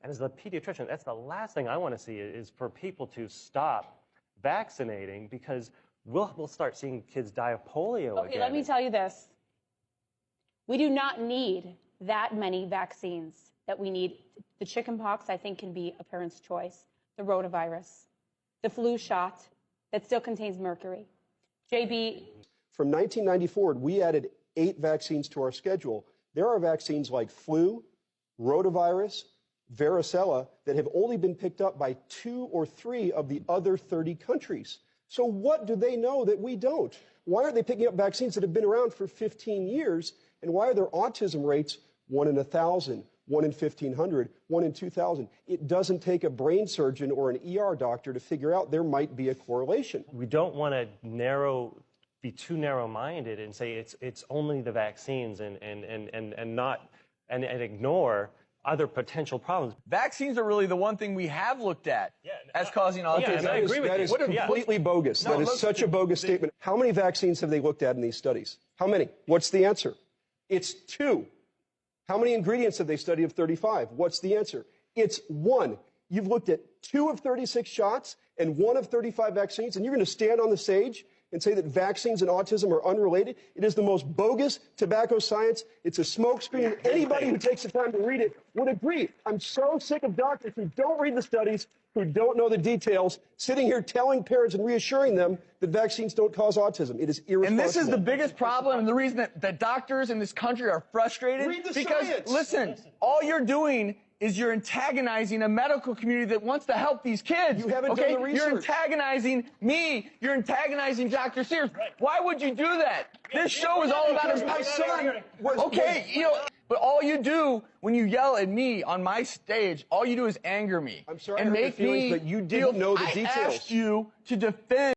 And as a pediatrician, that's the last thing I want to see is for people to stop vaccinating, because we'll start seeing kids die of polio again. Okay, let me tell you this. We do not need that many vaccines that we need. The chickenpox, I think, can be a parent's choice. The rotavirus, the flu shot that still contains mercury. JB. From 1990 forward, we added 8 vaccines to our schedule. There are vaccines like flu, rotavirus, varicella that have only been picked up by 2 or 3 of the other 30 countries. So what do they know that we don't? Why aren't they picking up vaccines that have been around for 15 years? And why are their autism rates 1 in 1,000, 1 in 1,500, 1 in 2,000? It doesn't take a brain surgeon or an ER doctor to figure out there might be a correlation. We don't want to be too narrow-minded and say it's only the vaccines and ignore other potential problems. Vaccines are really the one thing we have looked at as causing autism. Yeah, and I agree with you. That is completely bogus. No, that is such a bogus statement. How many vaccines have they looked at in these studies? How many? What's the answer? It's 2. How many ingredients have they studied of 35? What's the answer? It's 1. You've looked at 2 of 36 shots and 1 of 35 vaccines, and you're going to stand on the stage and say that vaccines and autism are unrelated? It is the most bogus tobacco science. It's a smokescreen. Anybody who takes the time to read it would agree. I'm so sick of doctors who don't read the studies, who don't know the details, sitting here telling parents and reassuring them that vaccines don't cause autism. It is irresponsible. And this is the biggest problem, and the reason that doctors in this country are frustrated. Read the because, science. Listen, all you're doing is you're antagonizing a medical community that wants to help these kids. You haven't done the research. You're antagonizing me. You're antagonizing Dr. Sears. Why would you do that? This show is all about my son. Okay, but all you do when you yell at me on my stage, all you do is anger me. I'm sorry, and I hurt make your feelings, me but you didn't know the details. I asked you to defend